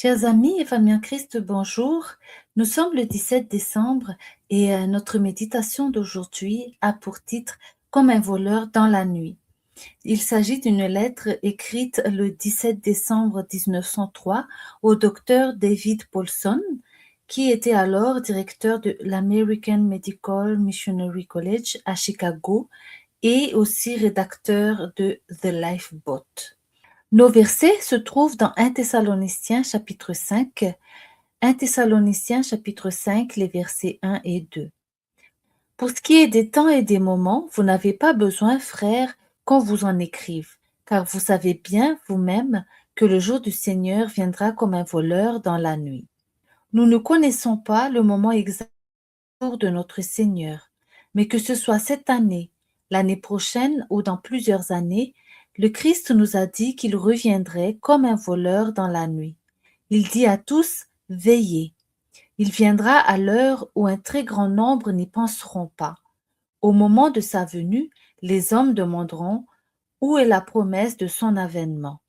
Chers amis et famille en Christ, bonjour. Nous sommes le 17 décembre et notre méditation d'aujourd'hui a pour titre Comme un voleur dans la nuit. Il s'agit d'une lettre écrite le 17 décembre 1903 au docteur David Paulson, qui était alors directeur de l'American Medical Missionary College à Chicago et aussi rédacteur de The Lifeboat. Nos versets se trouvent dans 1 Thessaloniciens chapitre 5, 1 Thessaloniciens chapitre 5, les versets 1 et 2. Pour ce qui est des temps et des moments, vous n'avez pas besoin, frères, qu'on vous en écrive, car vous savez bien vous-même que le jour du Seigneur viendra comme un voleur dans la nuit. Nous ne connaissons pas le moment exact de notre Seigneur, mais que ce soit cette année, l'année prochaine ou dans plusieurs années, le Christ nous a dit qu'il reviendrait comme un voleur dans la nuit. Il dit à tous, veillez. Il viendra à l'heure où un très grand nombre n'y penseront pas. Au moment de sa venue, les hommes demanderont, où est la promesse de son avènement?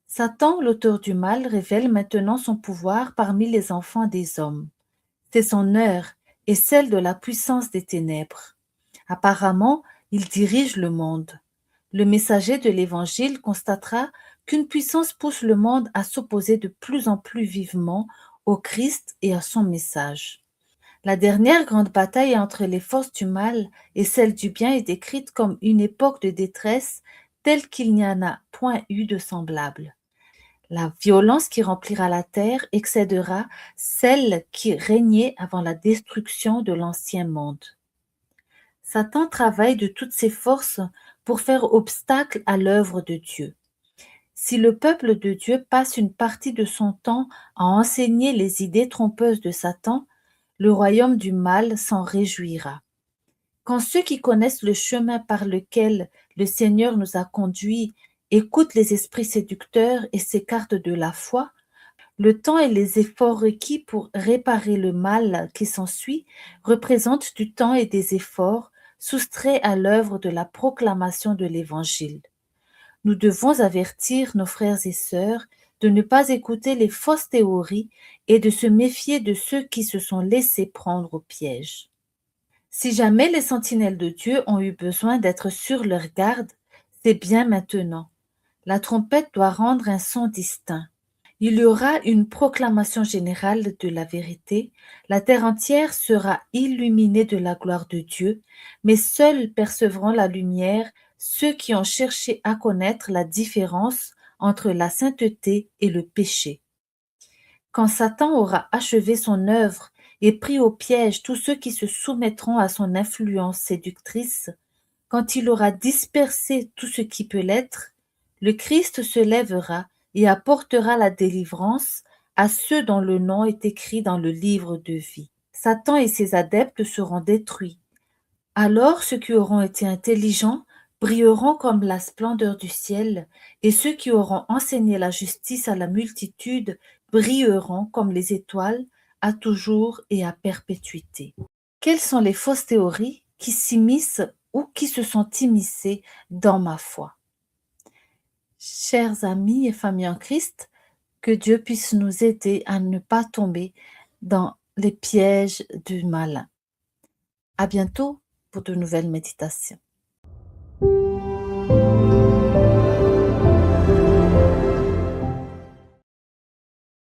Satan, l'auteur du mal, révèle maintenant son pouvoir parmi les enfants des hommes. C'est son heure et celle de la puissance des ténèbres. Apparemment, il dirige le monde. Le messager de l'Évangile constatera qu'une puissance pousse le monde à s'opposer de plus en plus vivement au Christ et à son message. La dernière grande bataille entre les forces du mal et celles du bien est décrite comme une époque de détresse telle qu'il n'y en a point eu de semblable. La violence qui remplira la terre excédera celle qui régnait avant la destruction de l'ancien monde. Satan travaille de toutes ses forces pour faire obstacle à l'œuvre de Dieu. Si le peuple de Dieu passe une partie de son temps à enseigner les idées trompeuses de Satan, le royaume du mal s'en réjouira. Quand ceux qui connaissent le chemin par lequel le Seigneur nous a conduits écoutent les esprits séducteurs et s'écartent de la foi, le temps et les efforts requis pour réparer le mal qui s'ensuit représentent du temps et des efforts soustraits à l'œuvre de la proclamation de l'Évangile. Nous devons avertir nos frères et sœurs de ne pas écouter les fausses théories et de se méfier de ceux qui se sont laissés prendre au piège. Si jamais les sentinelles de Dieu ont eu besoin d'être sur leur garde, c'est bien maintenant. La trompette doit rendre un son distinct. Il y aura une proclamation générale de la vérité, la terre entière sera illuminée de la gloire de Dieu, mais seuls percevront la lumière ceux qui ont cherché à connaître la différence entre la sainteté et le péché. Quand Satan aura achevé son œuvre et pris au piège tous ceux qui se soumettront à son influence séductrice, quand il aura dispersé tout ce qui peut l'être, le Christ se lèvera et apportera la délivrance à ceux dont le nom est écrit dans le livre de vie. Satan et ses adeptes seront détruits. Alors ceux qui auront été intelligents brilleront comme la splendeur du ciel, et ceux qui auront enseigné la justice à la multitude brilleront comme les étoiles à toujours et à perpétuité. Quelles sont les fausses théories qui s'immiscent ou qui se sont immiscées dans ma foi? Chers amis et familles en Christ, que Dieu puisse nous aider à ne pas tomber dans les pièges du malin. À bientôt pour de nouvelles méditations.